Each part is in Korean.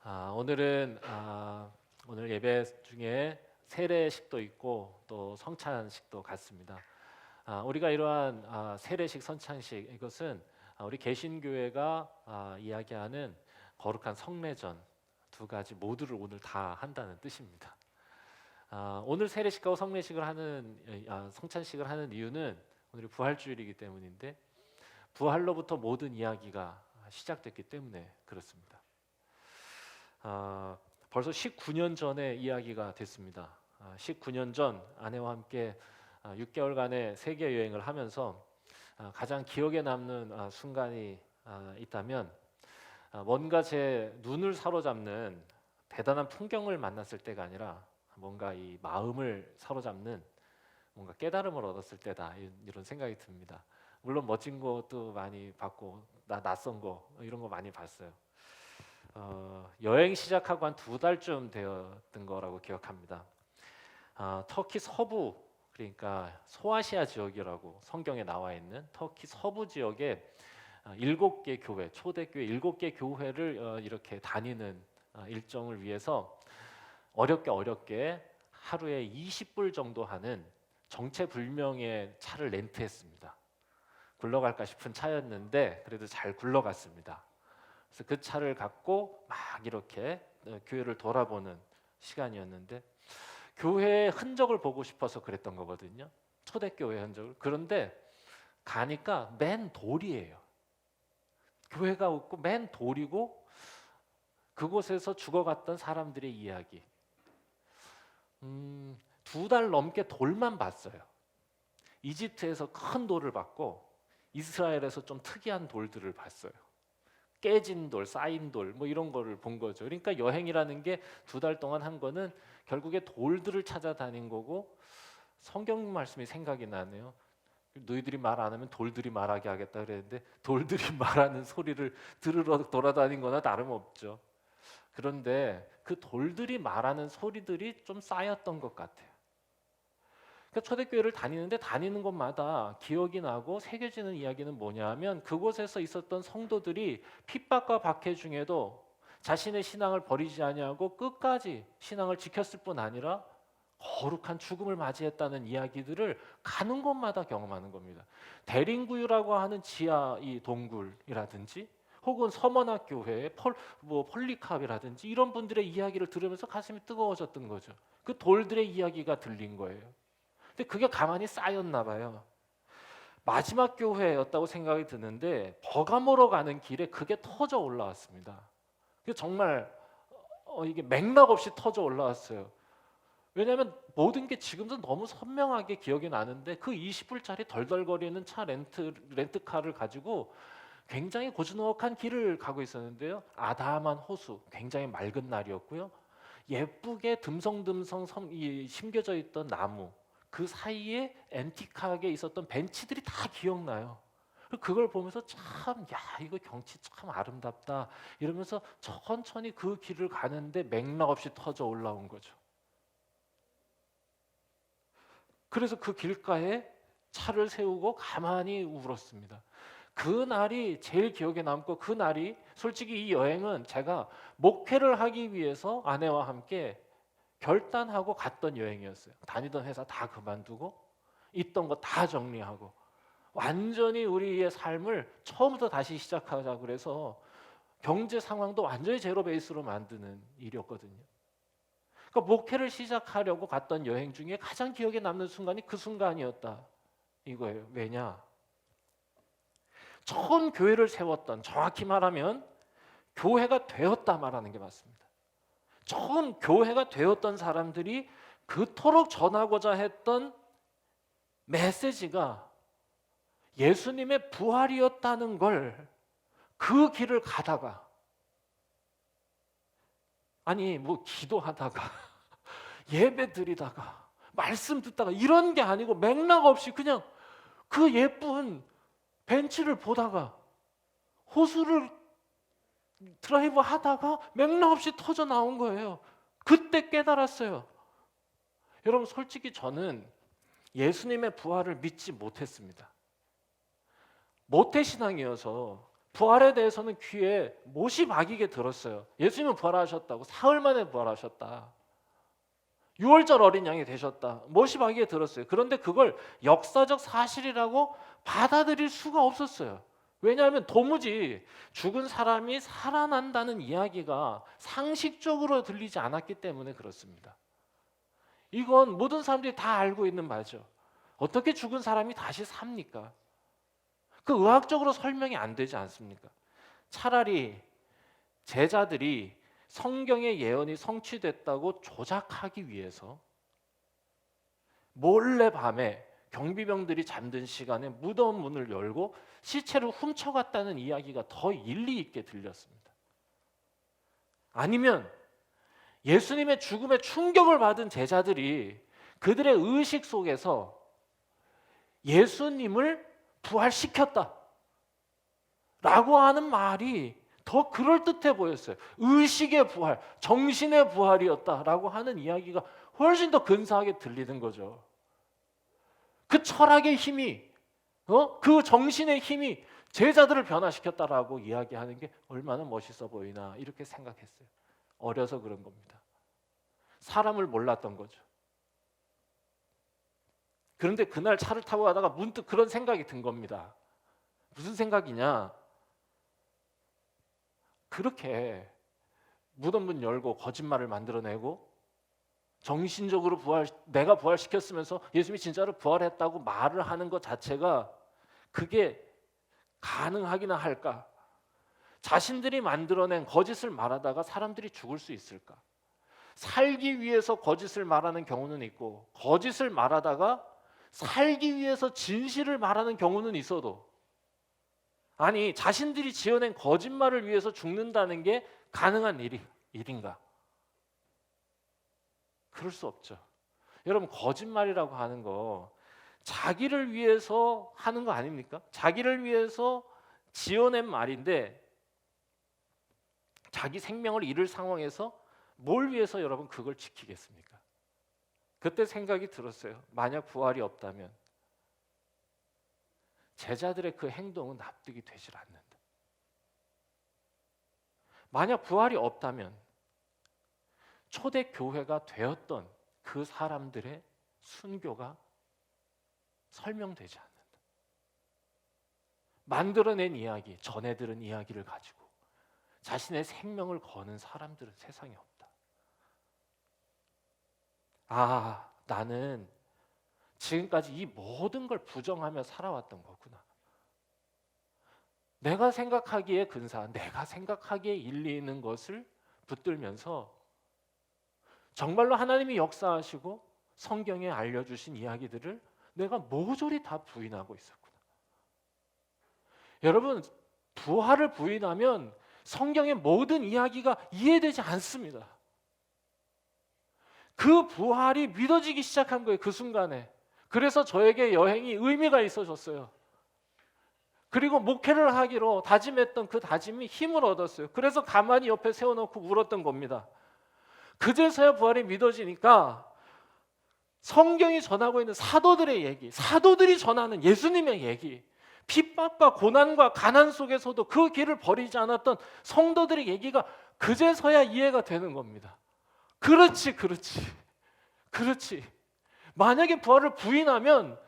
오늘은 오늘 예배 중에 세례식도 있고 또 성찬식도 같습니다. 우리가 이러한 세례식, 성찬식 이것은 우리 개신교회가 이야기하는 거룩한 성례전 두 가지 모두를 오늘 다 한다는 뜻입니다. 오늘 세례식하고 성례식을 하는 성찬식을 하는 이유는 오늘이 부활주일이기 때문인데 부활로부터 모든 이야기가 시작됐기 때문에 그렇습니다. 벌써 19년 전의 이야기가 됐습니다. 19년 전 아내와 함께 6개월간의 세계 여행을 하면서 가장 기억에 남는 순간이 있다면 뭔가 제 눈을 사로잡는 대단한 풍경을 만났을 때가 아니라 뭔가 이 마음을 사로잡는 뭔가 깨달음을 얻었을 때다, 이런 생각이 듭니다. 물론 멋진 것도 많이 봤고 낯선 거 이런 거 많이 봤어요. 여행 시작하고 한 2달쯤 되었던 거라고 기억합니다. 터키 서부, 그러니까 소아시아 지역이라고 성경에 나와 있는 터키 서부 지역에 7개 교회, 초대교회 7개 교회를 이렇게 다니는 일정을 위해서 어렵게 하루에 20불 정도 하는 정체불명의 차를 렌트했습니다. 굴러갈까 싶은 차였는데 그래도 잘 굴러갔습니다. 그래서 그 차를 갖고 막 이렇게 교회를 돌아보는 시간이었는데 교회의 흔적을 보고 싶어서 그랬던 거거든요. 초대교회 흔적을. 그런데 가니까 맨 돌이에요. 교회가 없고 맨 돌이고 그곳에서 죽어갔던 사람들의 이야기. 2달 넘게 돌만 봤어요. 이집트에서 큰 돌을 봤고 이스라엘에서 좀 특이한 돌들을 봤어요. 깨진 돌, 쌓인 돌, 뭐 이런 거를 본 거죠. 그러니까 여행이라는 게 2달 동안 한 거는 결국에 돌들을 찾아다닌 거고, 성경 말씀이 생각이 나네요. 너희들이 말 안 하면 돌들이 말하게 하겠다 그랬는데 돌들이 말하는 소리를 들으러 돌아다닌 거나 다름없죠. 그런데 그 돌들이 말하는 소리들이 좀 쌓였던 것 같아요. 그러니까 초대교회를 다니는데 다니는 곳마다 기억이 나고 새겨지는 이야기는 뭐냐면 그곳에서 있었던 성도들이 핍박과 박해 중에도 자신의 신앙을 버리지 아니하고 끝까지 신앙을 지켰을 뿐 아니라 거룩한 죽음을 맞이했다는 이야기들을 가는 곳마다 경험하는 겁니다. 대림구유라고 하는 지하 이 동굴이라든지 혹은 서머나 교회의 폴리캅이라든지 이런 분들의 이야기를 들으면서 가슴이 뜨거워졌던 거죠. 그 돌들의 이야기가 들린 거예요. 근데 그게 가만히 쌓였나 봐요. 마지막 교회였다고 생각이 드는데 버가모로 가는 길에 그게 터져 올라왔습니다. 정말 이게 맥락 없이 터져 올라왔어요. 왜냐하면 모든 게 지금도 너무 선명하게 기억이 나는데 그 20불짜리 덜덜거리는 차 렌트카를 가지고 굉장히 고즈넉한 길을 가고 있었는데요. 아담한 호수, 굉장히 맑은 날이었고요. 예쁘게 듬성듬성 심겨져 있던 나무, 그 사이에 앤틱하게 있었던 벤치들이 다 기억나요. 그걸 보면서 참, 야, 이거 경치 참 아름답다 이러면서 천천히 그 길을 가는데 맥락 없이 터져 올라온 거죠. 그래서 그 길가에 차를 세우고 가만히 울었습니다. 그 날이 제일 기억에 남고, 그 날이 솔직히 이 여행은 제가 목회를 하기 위해서 아내와 함께 결단하고 갔던 여행이었어요. 다니던 회사 다 그만두고 있던 거 다 정리하고 완전히 우리의 삶을 처음부터 다시 시작하자 그래서 경제 상황도 완전히 제로 베이스로 만드는 일이었거든요. 그러니까 목회를 시작하려고 갔던 여행 중에 가장 기억에 남는 순간이 그 순간이었다 이거예요. 왜냐? 처음 교회를 세웠던, 정확히 말하면 교회가 되었다 말하는 게 맞습니다. 처음 교회가 되었던 사람들이 그토록 전하고자 했던 메시지가 예수님의 부활이었다는 걸 그 길을 가다가, 아니 뭐 기도하다가 예배 드리다가 말씀 듣다가 이런 게 아니고 맥락 없이 그냥 그 예쁜 벤치를 보다가 호수를 드라이브 하다가 맥락 없이 터져 나온 거예요. 그때 깨달았어요. 여러분, 솔직히 저는 예수님의 부활을 믿지 못했습니다. 모태신앙이어서 부활에 대해서는 귀에 못이 박이게 들었어요. 예수님은 부활하셨다고, 사흘 만에 부활하셨다. 6월절 어린 양이 되셨다. 못이 박이게 들었어요. 그런데 그걸 역사적 사실이라고 받아들일 수가 없었어요. 왜냐하면 도무지 죽은 사람이 살아난다는 이야기가 상식적으로 들리지 않았기 때문에 그렇습니다. 이건 모든 사람들이 다 알고 있는 바죠. 어떻게 죽은 사람이 다시 삽니까? 그 의학적으로 설명이 안 되지 않습니까? 차라리 제자들이 성경의 예언이 성취됐다고 조작하기 위해서 몰래 밤에 경비병들이 잠든 시간에 무덤 문을 열고 시체를 훔쳐갔다는 이야기가 더 일리 있게 들렸습니다. 아니면 예수님의 죽음에 충격을 받은 제자들이 그들의 의식 속에서 예수님을 부활시켰다 라고 하는 말이 더 그럴듯해 보였어요. 의식의 부활, 정신의 부활이었다라고 하는 이야기가 훨씬 더 근사하게 들리는 거죠. 그 철학의 힘이, 그 정신의 힘이 제자들을 변화시켰다라고 이야기하는 게 얼마나 멋있어 보이나 이렇게 생각했어요. 어려서 그런 겁니다. 사람을 몰랐던 거죠. 그런데 그날 차를 타고 가다가 문득 그런 생각이 든 겁니다. 무슨 생각이냐? 그렇게 무덤 문 열고 거짓말을 만들어내고 정신적으로 내가 부활시켰으면서 예수님이 진짜로 부활했다고 말을 하는 것 자체가 그게 가능하기나 할까? 자신들이 만들어낸 거짓을 말하다가 사람들이 죽을 수 있을까? 살기 위해서 거짓을 말하는 경우는 있고 거짓을 말하다가 살기 위해서 진실을 말하는 경우는 있어도 아니 자신들이 지어낸 거짓말을 위해서 죽는다는 게 가능한 일인가? 그럴 수 없죠. 여러분 거짓말이라고 하는 거 자기를 위해서 하는 거 아닙니까? 자기를 위해서 지어낸 말인데 자기 생명을 잃을 상황에서 뭘 위해서 여러분 그걸 지키겠습니까? 그때 생각이 들었어요. 만약 부활이 없다면 제자들의 그 행동은 납득이 되질 않는다. 만약 부활이 없다면 초대 교회가 되었던 그 사람들의 순교가 설명되지 않는다. 만들어낸 이야기, 전해 들은 이야기를 가지고 자신의 생명을 거는 사람들은 세상에 없다. 아, 나는 지금까지 이 모든 걸 부정하며 살아왔던 거구나. 내가 생각하기에 근사한, 내가 생각하기에 일리 있는 것을 붙들면서 정말로 하나님이 역사하시고 성경에 알려주신 이야기들을 내가 모조리 다 부인하고 있었구나. 여러분, 부활을 부인하면 성경의 모든 이야기가 이해되지 않습니다. 그 부활이 믿어지기 시작한 거예요. 그 순간에. 그래서 저에게 여행이 의미가 있어졌어요. 그리고 목회를 하기로 다짐했던 그 다짐이 힘을 얻었어요. 그래서 가만히 옆에 세워놓고 울었던 겁니다. 그제서야 부활이 믿어지니까 성경이 전하고 있는 사도들의 얘기, 사도들이 전하는 예수님의 얘기, 핍박과 고난과 가난 속에서도 그 길을 버리지 않았던 성도들의 얘기가 그제서야 이해가 되는 겁니다. 그렇지. 만약에 부활을 부인하면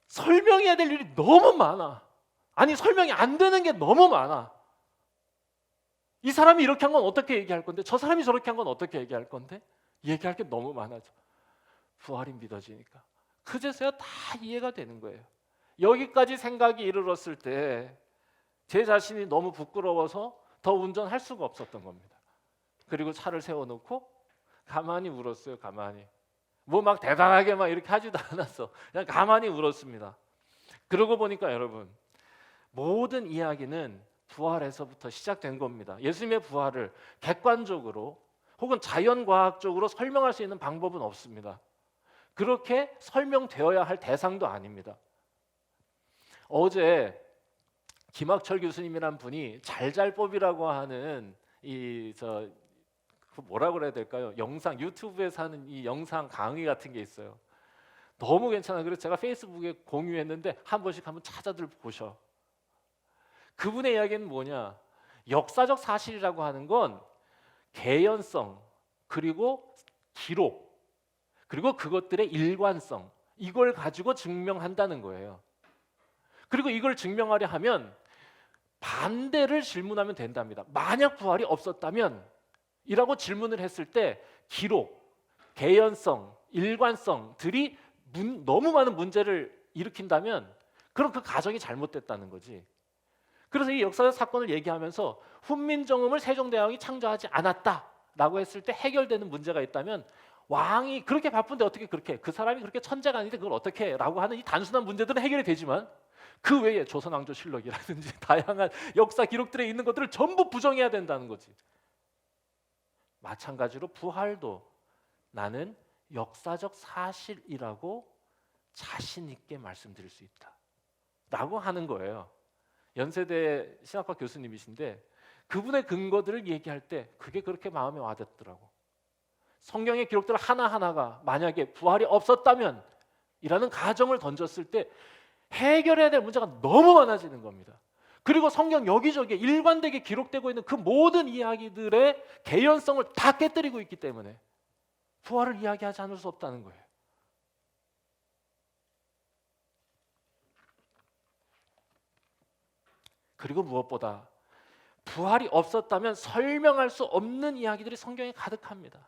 설명해야 될 일이 너무 많아. 아니 설명이 안 되는 게 너무 많아. 이 사람이 이렇게 한 건 어떻게 얘기할 건데 저 사람이 저렇게 한 건 어떻게 얘기할 건데 얘기할 게 너무 많아져. 부활이 믿어지니까 그제서야 다 이해가 되는 거예요. 여기까지 생각이 이르렀을 때 제 자신이 너무 부끄러워서 더 운전할 수가 없었던 겁니다. 그리고 차를 세워놓고 가만히 울었어요. 가만히. 뭐 막 대단하게 막 이렇게 하지도 않았어. 그냥 가만히 울었습니다. 그러고 보니까 여러분 모든 이야기는 부활에서부터 시작된 겁니다. 예수님의 부활을 객관적으로 혹은 자연과학적으로 설명할 수 있는 방법은 없습니다. 그렇게 설명되어야 할 대상도 아닙니다. 어제 김학철 교수님이란 분이 잘잘법이라고 하는 뭐라 그래야 될까요? 영상 유튜브에서 하는 이 영상 강의 같은 게 있어요. 너무 괜찮아요. 그래서 제가 페이스북에 공유했는데 한 번씩 한번 찾아들 보셔. 그분의 이야기는 뭐냐? 역사적 사실이라고 하는 건 개연성, 그리고 기록, 그리고 그것들의 일관성, 이걸 가지고 증명한다는 거예요. 그리고 이걸 증명하려 하면 반대를 질문하면 된답니다. 만약 부활이 없었다면? 이라고 질문을 했을 때 기록, 개연성, 일관성들이 너무 많은 문제를 일으킨다면 그럼 그 가정이 잘못됐다는 거지. 그래서 이 역사적 사건을 얘기하면서 훈민정음을 세종대왕이 창조하지 않았다라고 했을 때 해결되는 문제가 있다면 왕이 그렇게 바쁜데 어떻게 그렇게 그 사람이 그렇게 천재가 아닌데 그걸 어떻게 라고 하는 이 단순한 문제들은 해결이 되지만 그 외에 조선왕조실록이라든지 다양한 역사 기록들에 있는 것들을 전부 부정해야 된다는 거지. 마찬가지로 부활도 나는 역사적 사실이라고 자신 있게 말씀드릴 수 있다 라고 하는 거예요. 연세대 신학과 교수님이신데 그분의 근거들을 얘기할 때 그게 그렇게 마음에 와닿더라고. 성경의 기록들 하나하나가 만약에 부활이 없었다면 이라는 가정을 던졌을 때 해결해야 될 문제가 너무 많아지는 겁니다. 그리고 성경 여기저기에 일관되게 기록되고 있는 그 모든 이야기들의 개연성을 다 깨뜨리고 있기 때문에 부활을 이야기하지 않을 수 없다는 거예요. 그리고 무엇보다 부활이 없었다면 설명할 수 없는 이야기들이 성경에 가득합니다.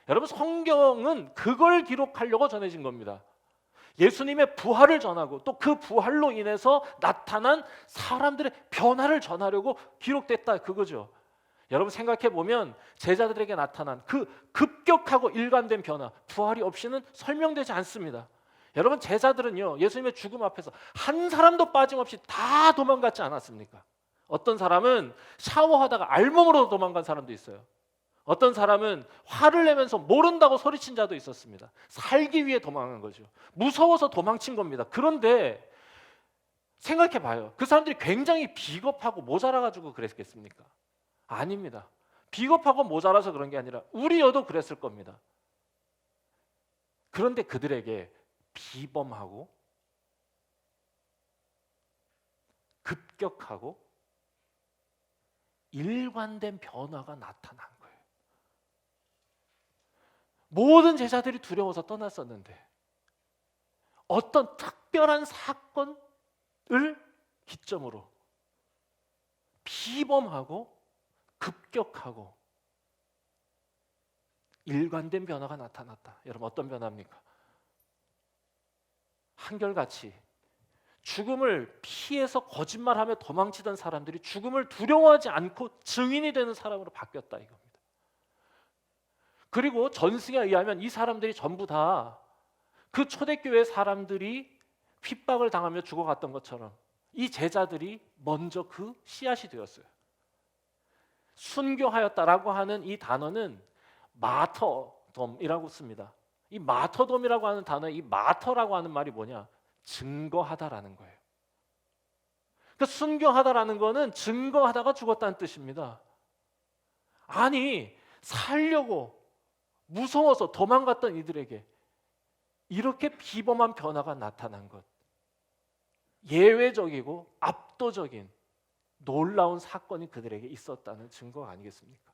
여러분, 성경은 그걸 기록하려고 전해진 겁니다. 예수님의 부활을 전하고 또 그 부활로 인해서 나타난 사람들의 변화를 전하려고 기록됐다 그거죠. 여러분 생각해 보면 제자들에게 나타난 그 급격하고 일관된 변화, 부활이 없이는 설명되지 않습니다. 여러분, 제자들은요 예수님의 죽음 앞에서 한 사람도 빠짐없이 다 도망갔지 않았습니까? 어떤 사람은 샤워하다가 알몸으로 도망간 사람도 있어요. 어떤 사람은 화를 내면서 모른다고 소리친 자도 있었습니다. 살기 위해 도망간 거죠. 무서워서 도망친 겁니다. 그런데 생각해 봐요. 그 사람들이 굉장히 비겁하고 모자라가지고 그랬겠습니까? 아닙니다. 비겁하고 모자라서 그런 게 아니라 우리여도 그랬을 겁니다. 그런데 그들에게 비범하고 급격하고 일관된 변화가 나타난 거예요. 모든 제자들이 두려워서 떠났었는데 어떤 특별한 사건을 기점으로 비범하고 급격하고 일관된 변화가 나타났다. 여러분, 어떤 변화입니까? 한결같이 죽음을 피해서 거짓말하며 도망치던 사람들이 죽음을 두려워하지 않고 증인이 되는 사람으로 바뀌었다 이겁니다. 그리고 전승에 의하면 이 사람들이 전부 다 그 초대교회 사람들이 핍박을 당하며 죽어갔던 것처럼 이 제자들이 먼저 그 씨앗이 되었어요. 순교하였다라고 하는 이 단어는 마터돔이라고 씁니다. 이 마터돔이라고 하는 단어의 이 마터라고 하는 말이 뭐냐? 증거하다라는 거예요. 그 순교하다라는 거는 증거하다가 죽었다는 뜻입니다. 아니, 살려고 무서워서 도망갔던 이들에게 이렇게 비범한 변화가 나타난 것, 예외적이고 압도적인 놀라운 사건이 그들에게 있었다는 증거 아니겠습니까?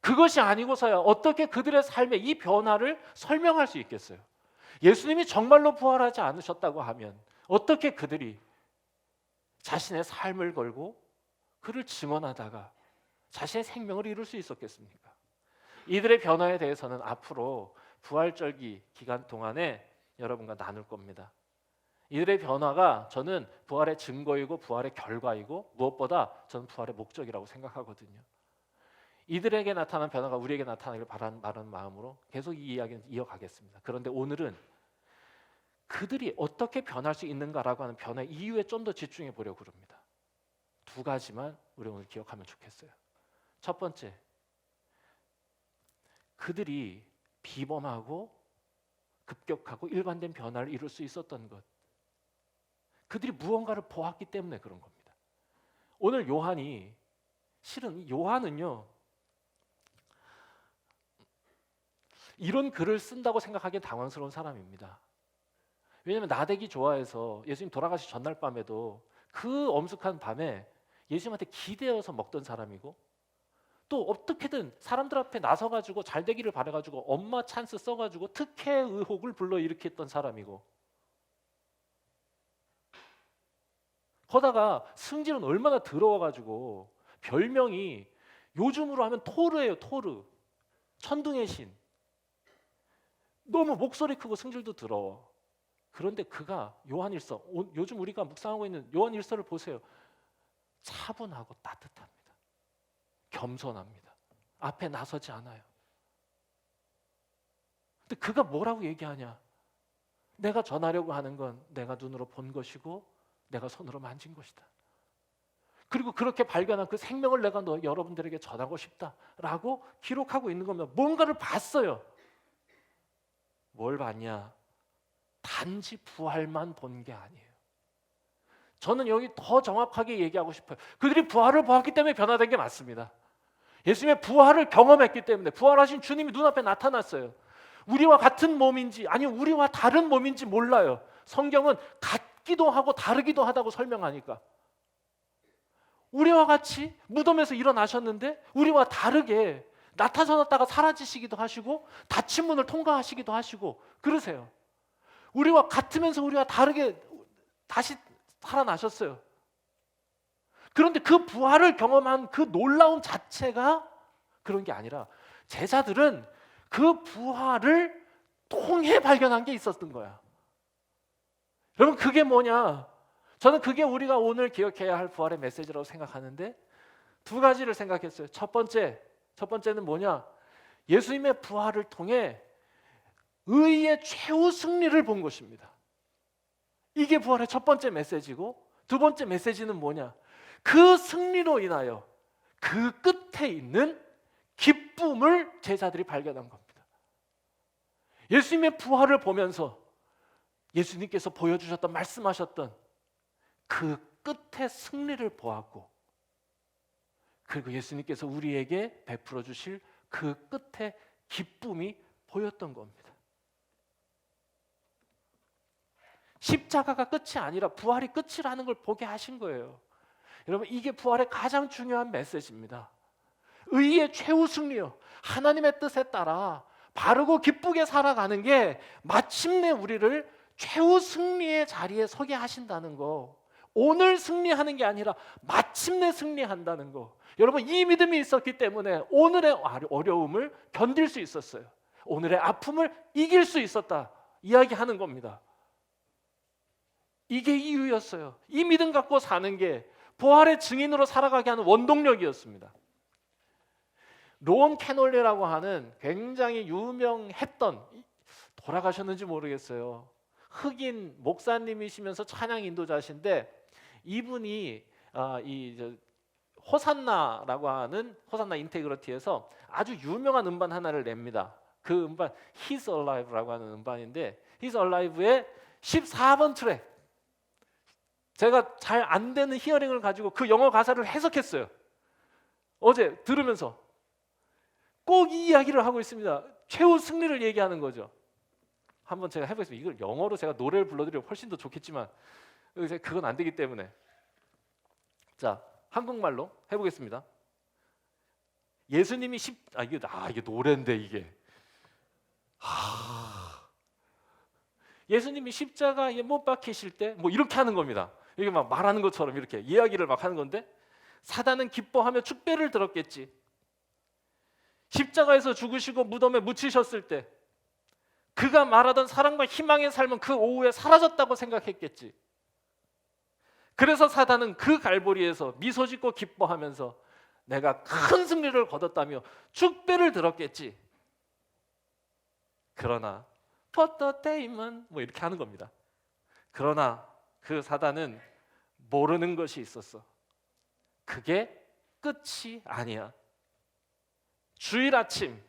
그것이 아니고서야 어떻게 그들의 삶의 이 변화를 설명할 수 있겠어요? 예수님이 정말로 부활하지 않으셨다고 하면 어떻게 그들이 자신의 삶을 걸고 그를 증언하다가 자신의 생명을 이룰 수 있었겠습니까? 이들의 변화에 대해서는 앞으로 부활절기 기간 동안에 여러분과 나눌 겁니다. 이들의 변화가 저는 부활의 증거이고 부활의 결과이고 무엇보다 저는 부활의 목적이라고 생각하거든요. 이들에게 나타난 변화가 우리에게 나타나기를 바라는 마음으로 계속 이 이야기는 이어가겠습니다. 그런데 오늘은 그들이 어떻게 변할 수 있는가라고 하는 변화의 이유에 좀 더 집중해 보려고 합니다. 두 가지만 우리 오늘 기억하면 좋겠어요. 첫 번째, 그들이 비범하고 급격하고 일관된 변화를 이룰 수 있었던 것, 그들이 무언가를 보았기 때문에 그런 겁니다. 오늘 요한이, 실은 요한은요 이런 글을 쓴다고 생각하기엔 당황스러운 사람입니다. 왜냐하면 나대기 좋아해서 예수님 돌아가시 전날 밤에도 그 엄숙한 밤에 예수님한테 기대어서 먹던 사람이고, 또 어떻게든 사람들 앞에 나서가지고 잘 되기를 바라가지고 엄마 찬스 써가지고 특혜 의혹을 불러일으켰던 사람이고, 거다가 승질은 얼마나 더러워가지고 별명이 요즘으로 하면 토르예요. 토르, 천둥의 신. 너무 목소리 크고 승질도 더러워. 그런데 그가 요한일서, 요즘 우리가 묵상하고 있는 요한일서를 보세요. 차분하고 따뜻합니다. 겸손합니다. 앞에 나서지 않아요. 근데 그가 뭐라고 얘기하냐? 내가 전하려고 하는 건 내가 눈으로 본 것이고 내가 손으로 만진 것이다. 그리고 그렇게 발견한 그 생명을 내가 여러분들에게 전하고 싶다라고 기록하고 있는 겁니다. 뭔가를 봤어요. 뭘 봤냐? 단지 부활만 본 게 아니에요. 저는 여기 더 정확하게 얘기하고 싶어요. 그들이 부활을 보았기 때문에 변화된 게 맞습니다. 예수님의 부활을 경험했기 때문에, 부활하신 주님이 눈앞에 나타났어요. 우리와 같은 몸인지 아니면 우리와 다른 몸인지 몰라요. 성경은 같기도 하고 다르기도 하다고 설명하니까. 우리와 같이 무덤에서 일어나셨는데 우리와 다르게 나타나셨다가 사라지시기도 하시고 닫힌 문을 통과하시기도 하시고 그러세요. 우리와 같으면서 우리와 다르게 다시 살아나셨어요. 그런데 그 부활을 경험한 그 놀라움 자체가 그런 게 아니라 제자들은 그 부활을 통해 발견한 게 있었던 거야. 여러분, 그게 뭐냐? 저는 그게 우리가 오늘 기억해야 할 부활의 메시지라고 생각하는데 두 가지를 생각했어요. 첫 번째는 뭐냐? 예수님의 부활을 통해 의의 최후 승리를 본 것입니다. 이게 부활의 첫 번째 메시지고, 두 번째 메시지는 뭐냐? 그 승리로 인하여 그 끝에 있는 기쁨을 제자들이 발견한 겁니다. 예수님의 부활을 보면서 예수님께서 보여주셨던, 말씀하셨던 그 끝의 승리를 보았고, 그리고 예수님께서 우리에게 베풀어 주실 그 끝의 기쁨이 보였던 겁니다. 십자가가 끝이 아니라 부활이 끝이라는 걸 보게 하신 거예요. 여러분, 이게 부활의 가장 중요한 메시지입니다. 의의 최후 승리요. 하나님의 뜻에 따라 바르고 기쁘게 살아가는 게 마침내 우리를 최후 승리의 자리에 서게 하신다는 거. 오늘 승리하는 게 아니라 마침내 승리한다는 거. 여러분, 이 믿음이 있었기 때문에 오늘의 어려움을 견딜 수 있었어요. 오늘의 아픔을 이길 수 있었다 이야기하는 겁니다. 이게 이유였어요. 이 믿음 갖고 사는 게 부활의 증인으로 살아가게 하는 원동력이었습니다. 로원 캐놀레라고 하는 굉장히 유명했던, 돌아가셨는지 모르겠어요, 흑인 목사님이시면서 찬양 인도자신데, 이분이 호산나라고 하는 호산나 인테그리티에서 아주 유명한 음반 하나를 냅니다. 그 음반 He's Alive라고 하는 음반인데, He's Alive의 14번 트랙, 제가 잘 안 되는 히어링을 가지고 그 영어 가사를 해석했어요. 어제 들으면서 꼭 이 이야기를 하고 있습니다. 최후 승리를 얘기하는 거죠. 한번 제가 해보겠습니다. 이걸 영어로 제가 노래를 불러드리면 훨씬 더 좋겠지만 그건 안 되기 때문에, 자, 한국말로 해보겠습니다. 예수님이 이게 노래인데 이게 예수님이 십자가에 못 박히실 때 뭐 이렇게 하는 겁니다. 이게 막 말하는 것처럼 이렇게 이야기를 막 하는 건데, 사단은 기뻐하며 축배를 들었겠지. 십자가에서 죽으시고 무덤에 묻히셨을 때 그가 말하던 사랑과 희망의 삶은 그 오후에 사라졌다고 생각했겠지. 그래서 사단은 그 갈보리에서 미소 짓고 기뻐하면서 내가 큰 승리를 거뒀다며 축배를 들었겠지. 그러나 But the Damon 뭐 이렇게 하는 겁니다. 그러나 그 사단은 모르는 것이 있었어. 그게 끝이 아니야. 주일 아침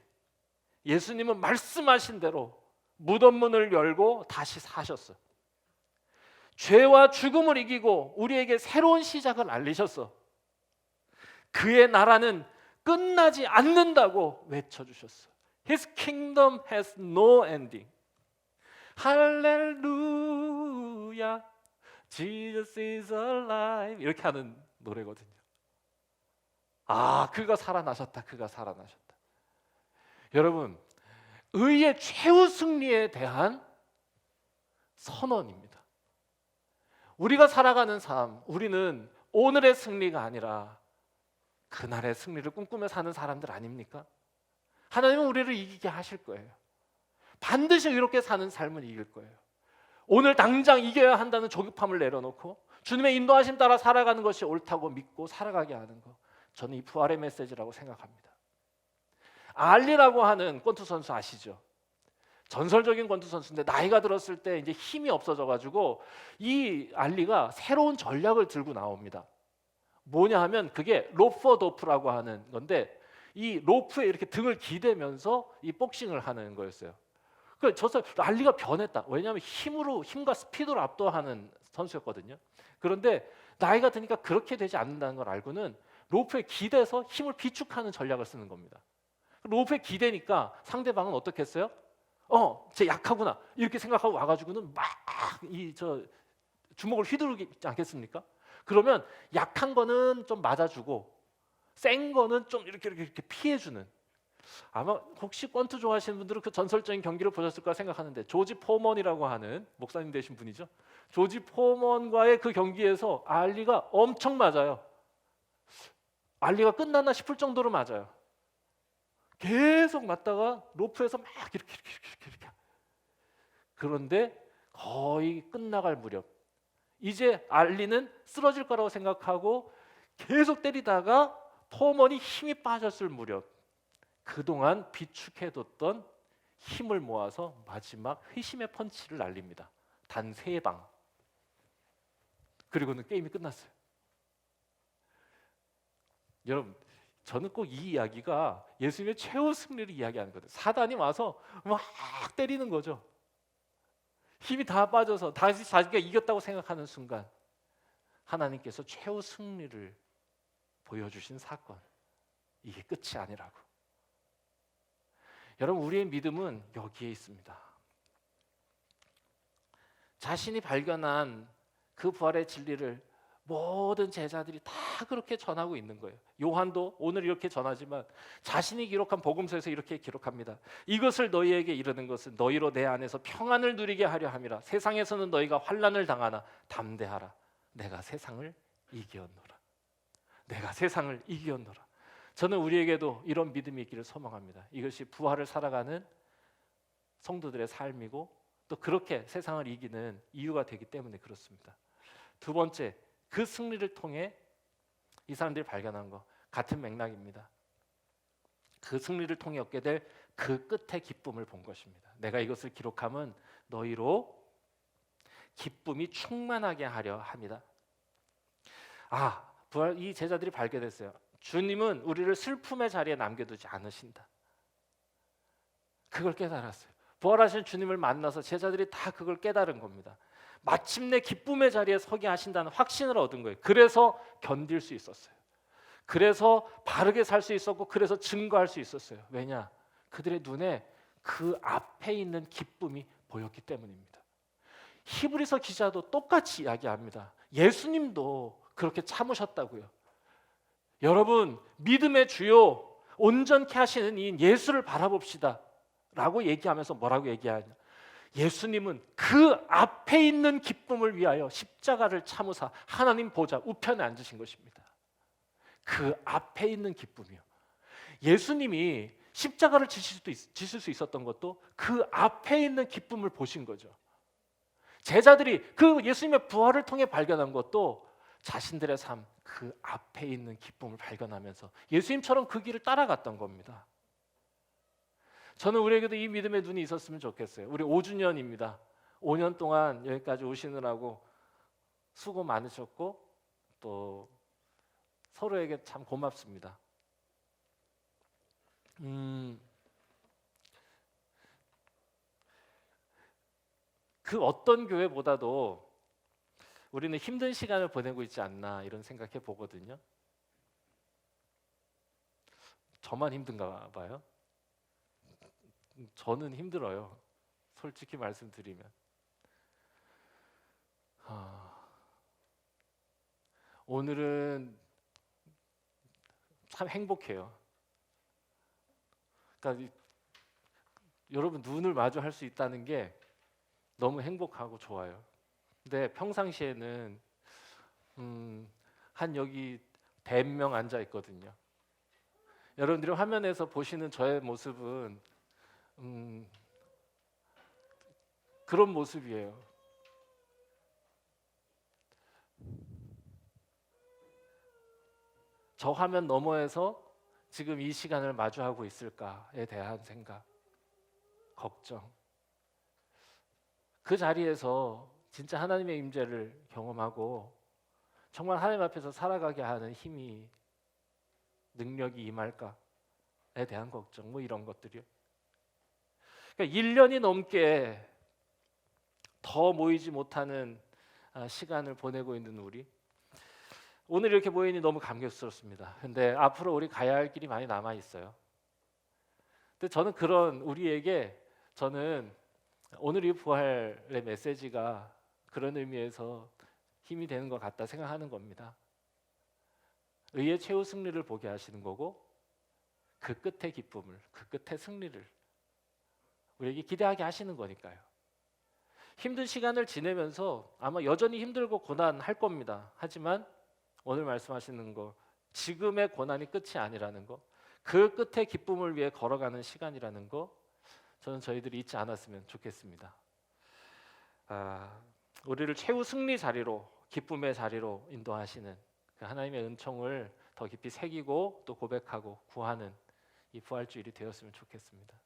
예수님은 말씀하신 대로 무덤 문을 열고 다시 사셨어. 죄와 죽음을 이기고 우리에게 새로운 시작을 알리셨어. 그의 나라는 끝나지 않는다고 외쳐주셨어. His kingdom has no ending. 할렐루야, Jesus is alive 이렇게 하는 노래거든요. 그가 살아나셨다. 그가 살아나셨다. 여러분, 의의 최후 승리에 대한 선언입니다. 우리가 살아가는 삶, 우리는 오늘의 승리가 아니라 그날의 승리를 꿈꾸며 사는 사람들 아닙니까? 하나님은 우리를 이기게 하실 거예요. 반드시 이렇게 사는 삶을 이길 거예요. 오늘 당장 이겨야 한다는 조급함을 내려놓고 주님의 인도하심 따라 살아가는 것이 옳다고 믿고 살아가게 하는 것, 저는 이 부활의 메시지라고 생각합니다. 알리라고 하는 권투 선수 아시죠? 전설적인 권투 선수인데 나이가 들었을 때 이제 힘이 없어져가지고 이 알리가 새로운 전략을 들고 나옵니다. 뭐냐 하면 그게 로퍼도프라고 하는 건데 이 로프에 이렇게 등을 기대면서 이 복싱을 하는 거였어요. 그래서 알리가 변했다. 왜냐하면 힘과 스피드로 압도하는 선수였거든요. 그런데 나이가 드니까 그렇게 되지 않는다는 걸 알고는 로프에 기대서 힘을 비축하는 전략을 쓰는 겁니다. 로프에 기대니까 상대방은 어떻게 했어요? 쟤 약하구나 이렇게 생각하고 와가지고는 막 주먹을 휘두르지 않겠습니까? 그러면 약한 거는 좀 맞아주고 센 거는 좀 이렇게 피해주는. 아마 혹시 권투 좋아하시는 분들은 그 전설적인 경기를 보셨을 거라 생각하는데 조지 포먼이라고 하는 목사님 되신 분이죠. 조지 포먼과의 그 경기에서 알리가 엄청 맞아요. 알리가 끝났나 싶을 정도로 맞아요. 계속 맞다가 로프에서 막 이렇게. 그런데 거의 끝나갈 무렵 이제 알리는 쓰러질 거라고 생각하고 계속 때리다가 포먼이 힘이 빠졌을 무렵 그동안 비축해뒀던 힘을 모아서 마지막 회심의 펀치를 날립니다. 단 3방. 그리고는 게임이 끝났어요. 여러분, 저는 꼭 이 이야기가 예수님의 최후 승리를 이야기하는 거예요. 사단이 와서 막 때리는 거죠. 힘이 다 빠져서 다시 자기가 이겼다고 생각하는 순간 하나님께서 최후 승리를 보여주신 사건, 이게 끝이 아니라고. 여러분, 우리의 믿음은 여기에 있습니다. 자신이 발견한 그 부활의 진리를 모든 제자들이 다 그렇게 전하고 있는 거예요. 요한도 오늘 이렇게 전하지만 자신이 기록한 복음서에서 이렇게 기록합니다. 이것을 너희에게 이르는 것은 너희로 내 안에서 평안을 누리게 하려 함이라. 세상에서는 너희가 환난을 당하나 담대하라. 내가 세상을 이기었노라. 내가 세상을 이기었노라. 저는 우리에게도 이런 믿음이 있기를 소망합니다. 이것이 부활을 살아가는 성도들의 삶이고 또 그렇게 세상을 이기는 이유가 되기 때문에 그렇습니다. 두 번째, 그 승리를 통해 이 사람들이 발견한 것 같은 맥락입니다. 그 승리를 통해 얻게 될 그 끝의 기쁨을 본 것입니다. 내가 이것을 기록함은 너희로 기쁨이 충만하게 하려 합니다. 부활 이 제자들이 발견했어요. 주님은 우리를 슬픔의 자리에 남겨두지 않으신다. 그걸 깨달았어요. 부활하신 주님을 만나서 제자들이 다 그걸 깨달은 겁니다. 마침내 기쁨의 자리에 서게 하신다는 확신을 얻은 거예요. 그래서 견딜 수 있었어요. 그래서 바르게 살 수 있었고 그래서 증거할 수 있었어요. 왜냐? 그들의 눈에 그 앞에 있는 기쁨이 보였기 때문입니다. 히브리서 기자도 똑같이 이야기합니다. 예수님도 그렇게 참으셨다고요. 여러분, 믿음의 주요 온전케 하시는 이 예수를 바라봅시다 라고 얘기하면서 뭐라고 얘기하냐? 예수님은 그 앞에 있는 기쁨을 위하여 십자가를 참으사 하나님 보좌 우편에 앉으신 것입니다. 그 앞에 있는 기쁨이요. 예수님이 십자가를 지실 수 있었던 것도 그 앞에 있는 기쁨을 보신 거죠. 제자들이 그 예수님의 부활을 통해 발견한 것도 자신들의 삶, 그 앞에 있는 기쁨을 발견하면서 예수님처럼 그 길을 따라갔던 겁니다. 저는 우리에게도 이 믿음의 눈이 있었으면 좋겠어요. 우리 5주년입니다. 5년 동안 여기까지 오시느라고 수고 많으셨고 또 서로에게 참 고맙습니다. 그 어떤 교회보다도 우리는 힘든 시간을 보내고 있지 않나 이런 생각해 보거든요. 저만 힘든가 봐요. 저는 힘들어요. 솔직히 말씀드리면. 오늘은 참 행복해요. 그러니까 여러분 눈을 마주할 수 있다는 게 너무 행복하고 좋아요. 근데 평상시에는 한 여기 100명 앉아 있거든요. 여러분들이 화면에서 보시는 저의 모습은 그런 모습이에요. 저 화면 너머에서 지금 이 시간을 마주하고 있을까에 대한 생각, 걱정. 그 자리에서 진짜 하나님의 임재를 경험하고 정말 하나님 앞에서 살아가게 하는 힘이, 능력이 임할까에 대한 걱정, 뭐 이런 것들이요. 그러니까 1년이 넘게 더 모이지 못하는 시간을 보내고 있는 우리, 오늘 이렇게 모이니 너무 감격스럽습니다. 근데 앞으로 우리 가야 할 길이 많이 남아 있어요. 근데 저는 그런 우리에게, 저는 오늘 이 부활의 메시지가 그런 의미에서 힘이 되는 것 같다 생각하는 겁니다. 의의 최후 승리를 보게 하시는 거고, 그 끝의 기쁨을, 그 끝의 승리를 우리에게 기대하게 하시는 거니까요. 힘든 시간을 지내면서 아마 여전히 힘들고 고난할 겁니다. 하지만 오늘 말씀하시는 거, 지금의 고난이 끝이 아니라는 거, 그 끝의 기쁨을 위해 걸어가는 시간이라는 거, 저는 저희들이 잊지 않았으면 좋겠습니다. 우리를 최후 승리 자리로, 기쁨의 자리로 인도하시는 그 하나님의 은총을 더 깊이 새기고 또 고백하고 구하는 이 부활주일이 되었으면 좋겠습니다.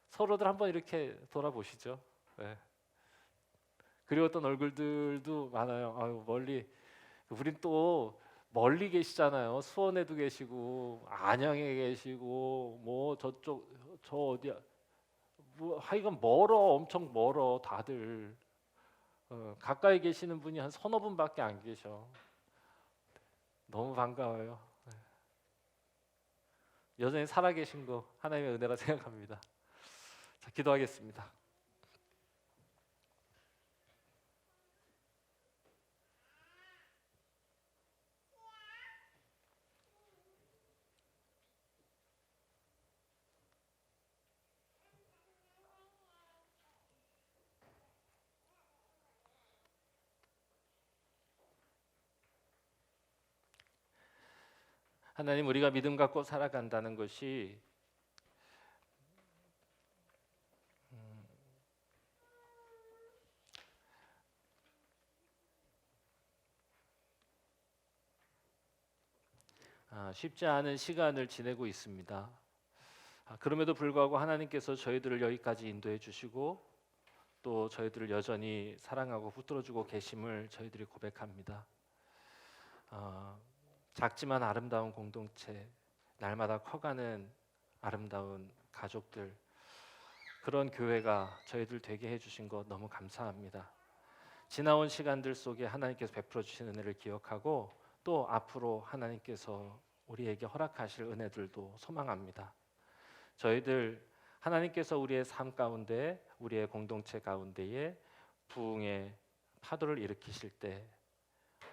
서로들 한번 이렇게 돌아보시죠. 네. 그리웠던 얼굴들도 많아요. 아유, 멀리, 우린 또 멀리 계시잖아요. 수원에도 계시고 안양에 계시고 뭐 저쪽 저 어디야, 뭐 하여간 멀어, 엄청 멀어 다들. 가까이 계시는 분이 한 서너 분밖에 안 계셔. 너무 반가워요. 여전히 살아계신 거 하나님의 은혜라 생각합니다. 자, 기도하겠습니다. 하나님, 우리가 믿음 갖고 살아간다는 것이 쉽지 않은 시간을 지내고 있습니다. 그럼에도 불구하고 하나님께서 저희들을 여기까지 인도해 주시고 또 저희들을 여전히 사랑하고 붙들어주고 계심을 저희들이 고백합니다. 작지만 아름다운 공동체, 날마다 커가는 아름다운 가족들, 그런 교회가 저희들 되게 해주신 것 너무 감사합니다. 지나온 시간들 속에 하나님께서 베풀어 주신 은혜를 기억하고 또 앞으로 하나님께서 우리에게 허락하실 은혜들도 소망합니다. 저희들 하나님께서 우리의 삶 가운데, 우리의 공동체 가운데에 부흥의 파도를 일으키실 때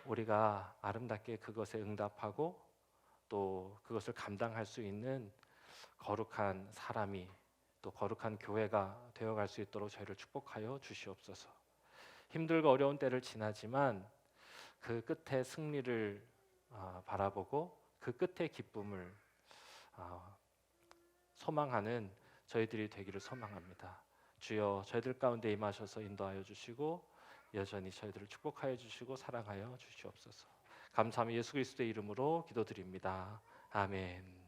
우리가 아름답게 그것에 응답하고 또 그것을 감당할 수 있는 거룩한 사람이, 또 거룩한 교회가 되어갈 수 있도록 저희를 축복하여 주시옵소서. 힘들고 어려운 때를 지나지만 그 끝에 승리를 바라보고 그 끝의 기쁨을 소망하는 저희들이 되기를 소망합니다. 주여, 저희들 가운데 임하셔서 인도하여 주시고 여전히 저희들을 축복하여 주시고 사랑하여 주시옵소서. 감사하며 예수 그리스도의 이름으로 기도드립니다. 아멘.